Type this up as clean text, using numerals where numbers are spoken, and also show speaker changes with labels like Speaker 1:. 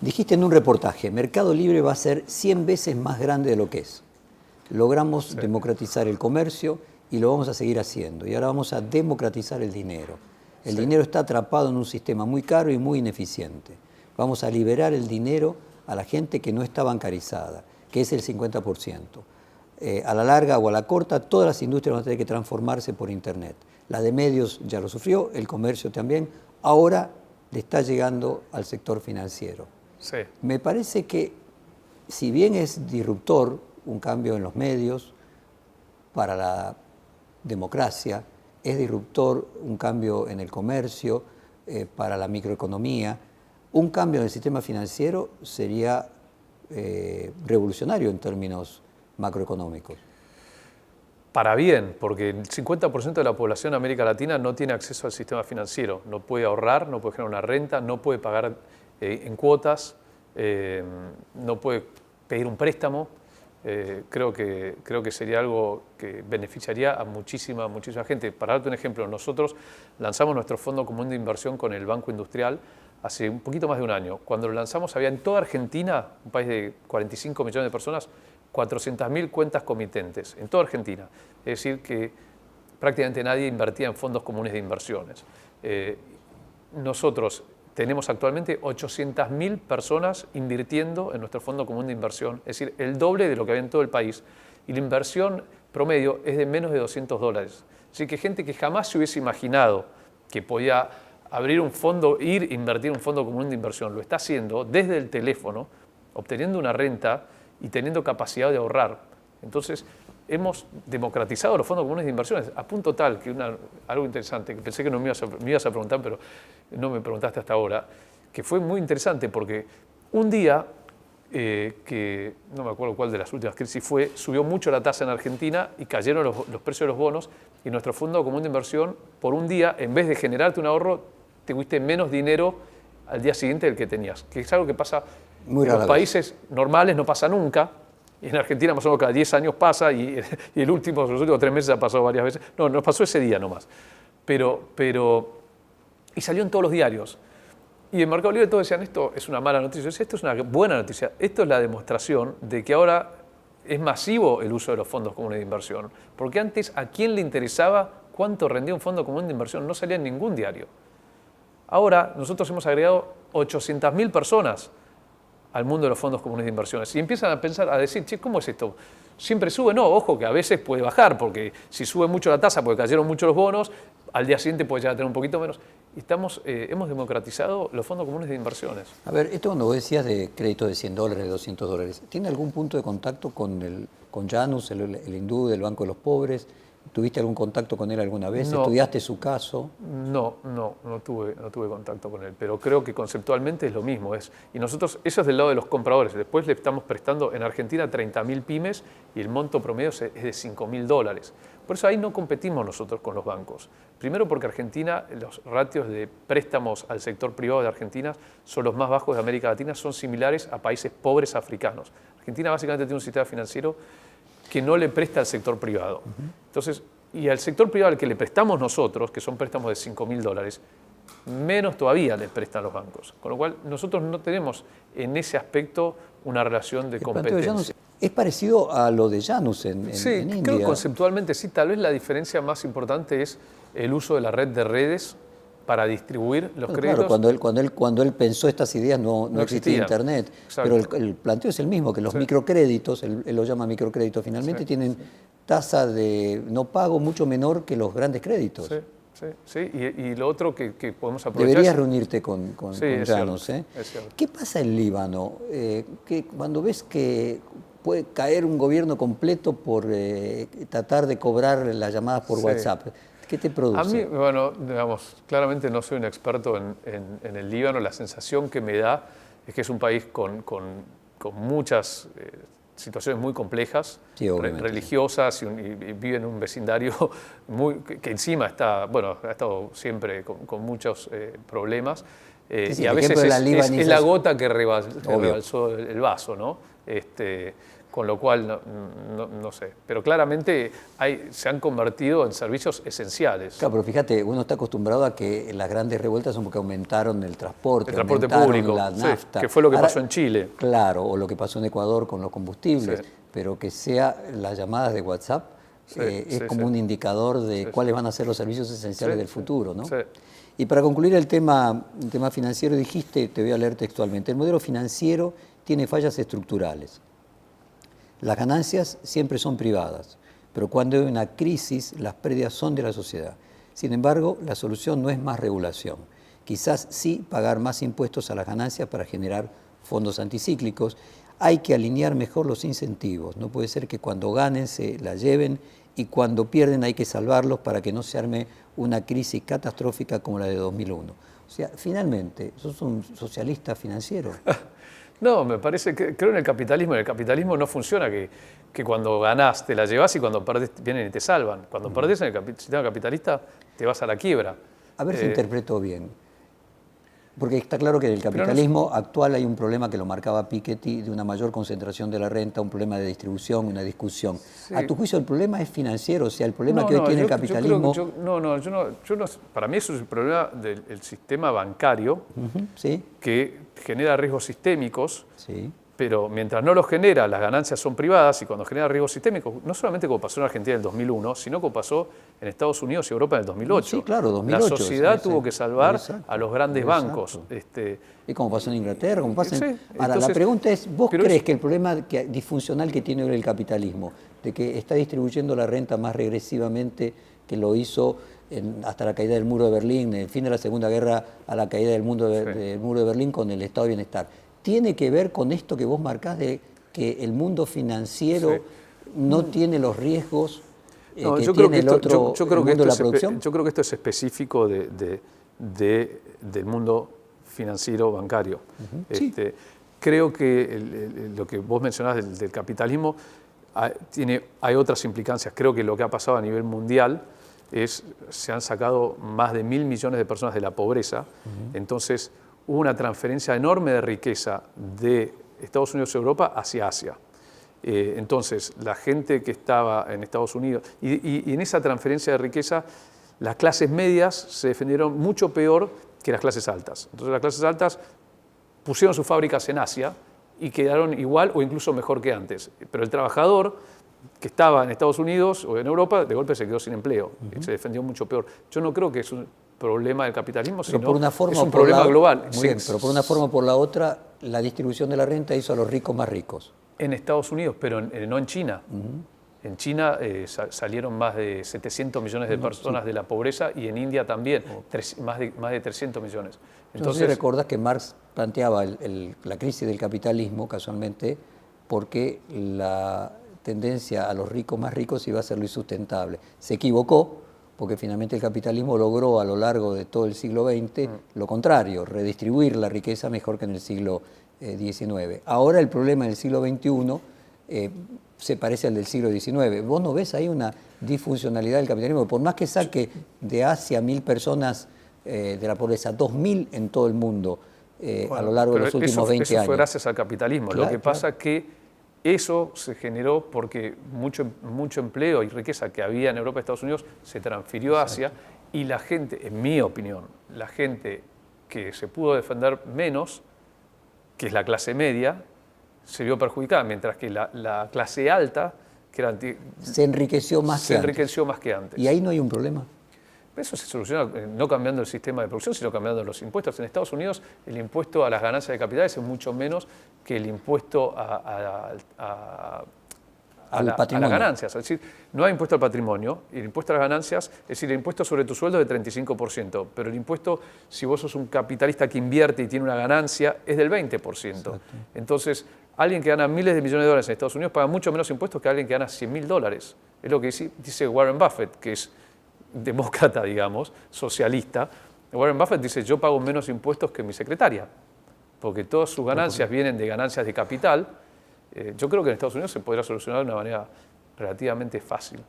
Speaker 1: Dijiste en un reportaje, Mercado Libre va a ser 100 veces más grande de lo que es. Logramos democratizar el comercio y lo vamos a seguir haciendo. Y ahora vamos a democratizar el dinero. El dinero está atrapado en un sistema muy caro y muy ineficiente. Vamos a liberar el dinero a la gente que no está bancarizada, que es el 50%. A la larga o a la corta, todas las industrias van a tener que transformarse por Internet. La de medios ya lo sufrió, el comercio también. Ahora le está llegando al sector financiero.
Speaker 2: Sí.
Speaker 1: Me parece que, si bien es disruptor un cambio en los medios para la democracia, es disruptor un cambio en el comercio para la microeconomía, un cambio en el sistema financiero sería revolucionario en términos macroeconómicos.
Speaker 2: Para bien, porque el 50% de la población de América Latina no tiene acceso al sistema financiero. No puede ahorrar, no puede generar una renta, no puede pagar en cuotas, no puede pedir un préstamo. Creo que sería algo que beneficiaría a muchísima gente. Para darte un ejemplo, nosotros lanzamos nuestro fondo común de inversión con el Banco Industrial hace un poquito más de un año. Cuando lo lanzamos había en toda Argentina, un país de 45 millones de personas, 400.000 cuentas comitentes, en toda Argentina. Es decir, que prácticamente nadie invertía en fondos comunes de inversiones. Nosotros tenemos actualmente 800.000 personas invirtiendo en nuestro fondo común de inversión, es decir, el doble de lo que había en todo el país. Y la inversión promedio es de menos de $200. Así que gente que jamás se hubiese imaginado que podía abrir un fondo, invertir en un fondo común de inversión, lo está haciendo desde el teléfono, obteniendo una renta y teniendo capacidad de ahorrar. Entonces, hemos democratizado los fondos comunes de inversiones a punto tal que algo interesante, que pensé que no me ibas a preguntar, pero no me preguntaste hasta ahora, que fue muy interesante porque un día, que no me acuerdo cuál de las últimas crisis fue, subió mucho la tasa en Argentina y cayeron los precios de los bonos y nuestro fondo común de inversión, por un día, en vez de generarte un ahorro, tuviste menos dinero al día siguiente del que tenías, que es algo que pasa en los países normales, no pasa nunca. Y en Argentina más o menos cada 10 años pasa y los últimos 3 meses ha pasado varias veces. No, nos pasó ese día nomás. Y salió en todos los diarios. Y en Mercado Libre todos decían, esto es una mala noticia. Yo decía, esto es una buena noticia. Esto es la demostración de que ahora es masivo el uso de los fondos comunes de inversión. Porque antes, ¿a quién le interesaba cuánto rendía un fondo común de inversión? No salía en ningún diario. Ahora nosotros hemos agregado 800.000 personas al mundo de los fondos comunes de inversiones. Y empiezan a pensar, a decir, che, ¿cómo es esto? ¿Siempre sube? No, ojo, que a veces puede bajar, porque si sube mucho la tasa, porque cayeron mucho los bonos, al día siguiente puede llegar a tener un poquito menos. Y hemos democratizado los fondos comunes de inversiones.
Speaker 1: A ver, esto cuando vos decías de créditos de $100, de $200, ¿tiene algún punto de contacto con Janus, el hindú del Banco de los Pobres? ¿Tuviste algún contacto con él alguna vez?
Speaker 2: No.
Speaker 1: ¿Estudiaste su caso?
Speaker 2: No tuve contacto con él, pero creo que conceptualmente es lo mismo. Y nosotros, eso es del lado de los compradores. Después le estamos prestando en Argentina 30.000 pymes y el monto promedio es de $5.000. Por eso ahí no competimos nosotros con los bancos. Primero porque Argentina, los ratios de préstamos al sector privado de Argentina son los más bajos de América Latina, son similares a países pobres africanos. Argentina básicamente tiene un sistema financiero que no le presta al sector privado. Entonces, y al sector privado al que le prestamos nosotros, que son préstamos de $5.000, menos todavía les prestan los bancos. Con lo cual, nosotros no tenemos en ese aspecto una relación de competencia.
Speaker 1: Es parecido a lo de Janus en India.
Speaker 2: Creo que conceptualmente sí. Tal vez la diferencia más importante es el uso de la red de redes para distribuir los créditos.
Speaker 1: Claro, cuando él pensó estas ideas no existía Internet. Exacto. Pero el planteo es el mismo, que los microcréditos, él lo llama microcréditos, finalmente tienen tasa de no pago mucho menor que los grandes créditos.
Speaker 2: Sí. Y lo otro que podemos aprovechar...
Speaker 1: Deberías reunirte con Janus.
Speaker 2: Es cierto.
Speaker 1: ¿Qué pasa en Líbano? Que cuando ves que puede caer un gobierno completo por tratar de cobrar las llamadas por WhatsApp, ¿qué te produce?
Speaker 2: A mí, bueno, digamos, claramente no soy un experto en el Líbano. La sensación que me da es que es un país con muchas situaciones muy complejas, religiosas, y vive en un vecindario que encima ha estado siempre con muchos problemas. Y a veces es la gota que rebalsó el vaso, ¿no? con lo cual no sé. Pero claramente se han convertido en servicios esenciales.
Speaker 1: Claro, pero fíjate, uno está acostumbrado a que las grandes revueltas son porque aumentaron el transporte
Speaker 2: público,
Speaker 1: la nafta.
Speaker 2: Que fue lo que pasó en Chile.
Speaker 1: Claro, o lo que pasó en Ecuador con los combustibles,
Speaker 2: Sí.
Speaker 1: pero que sea las llamadas de WhatsApp es como un indicador de cuáles van a ser los servicios esenciales del futuro, ¿no?
Speaker 2: Sí.
Speaker 1: Y para concluir el tema financiero, dijiste, te voy a leer textualmente, el modelo financiero tiene fallas estructurales. Las ganancias siempre son privadas, pero cuando hay una crisis, las pérdidas son de la sociedad. Sin embargo, la solución no es más regulación. Quizás sí pagar más impuestos a las ganancias para generar fondos anticíclicos. Hay que alinear mejor los incentivos. No puede ser que cuando ganen se la lleven y cuando pierden hay que salvarlos para que no se arme una crisis catastrófica como la de 2001. O sea, finalmente, sos un socialista financiero.
Speaker 2: No, me parece que creo en el capitalismo. En el capitalismo no funciona que cuando ganás te la llevas y cuando perdés vienen y te salvan. Cuando perdés en el sistema capitalista te vas a la quiebra.
Speaker 1: A ver si interpreto bien. Porque está claro que en el capitalismo actual hay un problema que lo marcaba Piketty, de una mayor concentración de la renta, un problema de distribución, una discusión.
Speaker 2: Sí.
Speaker 1: ¿A tu juicio el problema es financiero? O sea, el problema que hoy tiene el capitalismo...
Speaker 2: Para mí eso es el problema del sistema bancario,
Speaker 1: ¿sí?
Speaker 2: que genera riesgos sistémicos,
Speaker 1: Sí.
Speaker 2: pero mientras no los genera, las ganancias son privadas, y cuando genera riesgos sistémicos, no solamente como pasó en Argentina en el 2001, sino como pasó en Estados Unidos y Europa en el 2008.
Speaker 1: Sí, claro, 2008.
Speaker 2: La sociedad
Speaker 1: Sí,
Speaker 2: tuvo que salvar
Speaker 1: exacto,
Speaker 2: a los grandes bancos.
Speaker 1: Y como pasó en Inglaterra, como pasa en...
Speaker 2: Sí,
Speaker 1: Ahora,
Speaker 2: entonces,
Speaker 1: la pregunta es, ¿vos crees que el problema disfuncional que tiene hoy el capitalismo, de que está distribuyendo la renta más regresivamente que lo hizo hasta la caída del muro de Berlín, el fin de la Segunda Guerra a la caída del muro de Berlín con el estado de bienestar, tiene que ver con esto que vos marcás de que el mundo financiero no tiene los riesgos que tiene el otro mundo de la producción?
Speaker 2: Yo creo que esto es específico del mundo financiero bancario.
Speaker 1: Sí.
Speaker 2: Creo que lo que vos mencionás del capitalismo hay otras implicancias. Creo que lo que ha pasado a nivel mundial se han sacado más de 1.000 millones de personas de la pobreza. Entonces hubo una transferencia enorme de riqueza de Estados Unidos y Europa hacia Asia. Entonces la gente que estaba en Estados Unidos, y en esa transferencia de riqueza, las clases medias se defendieron mucho peor que las clases altas. Entonces las clases altas pusieron sus fábricas en Asia y quedaron igual o incluso mejor que antes. Pero el trabajador que estaba en Estados Unidos o en Europa, de golpe se quedó sin empleo y se defendió mucho peor. Yo no creo que es un problema del capitalismo,
Speaker 1: pero
Speaker 2: sino
Speaker 1: por una forma
Speaker 2: es un problema global.
Speaker 1: Muy bien, pero por una forma o por la otra, la distribución de la renta hizo a los ricos más ricos.
Speaker 2: En Estados Unidos, pero no en China. En China salieron más de 700 millones de personas de la pobreza y en India también, más de 300 millones.
Speaker 1: Entonces recordás que Marx planteaba la crisis del capitalismo, casualmente, porque la tendencia a los ricos más ricos iba a ser lo insustentable. Se equivocó, porque finalmente el capitalismo logró a lo largo de todo el siglo XX lo contrario, redistribuir la riqueza mejor que en el siglo XIX. Ahora el problema del siglo XXI se parece al del siglo XIX. ¿Vos no ves ahí una disfuncionalidad del capitalismo? Por más que saque de Asia 1.000 personas de la pobreza, 2.000 en todo el mundo a lo largo de los últimos 20 años.
Speaker 2: Eso fue gracias al capitalismo. Claro, lo que pasa es que eso se generó porque mucho empleo y riqueza que había en Europa y Estados Unidos se transfirió a Asia y la gente, en mi opinión, la gente que se pudo defender menos, que es la clase media, se vio perjudicada, mientras que la clase alta, que era
Speaker 1: se enriqueció más
Speaker 2: que antes.
Speaker 1: ¿Y ahí no hay un problema?
Speaker 2: Eso se soluciona no cambiando el sistema de producción, sino cambiando los impuestos. En Estados Unidos el impuesto a las ganancias de capitales es mucho menos que el impuesto a las ganancias. Es decir, no hay impuesto al patrimonio, y el impuesto a las ganancias, es decir, el impuesto sobre tu sueldo es del 35%, pero el impuesto, si vos sos un capitalista que invierte y tiene una ganancia, es del 20%. Exacto. Entonces, alguien que gana miles de millones de dólares en Estados Unidos paga mucho menos impuestos que alguien que gana $100.000. Es lo que dice Warren Buffett, que es demócrata, digamos, socialista. Warren Buffett dice, yo pago menos impuestos que mi secretaria, porque todas sus ganancias vienen de ganancias de capital. Yo creo que en Estados Unidos se podrá solucionar de una manera relativamente fácil.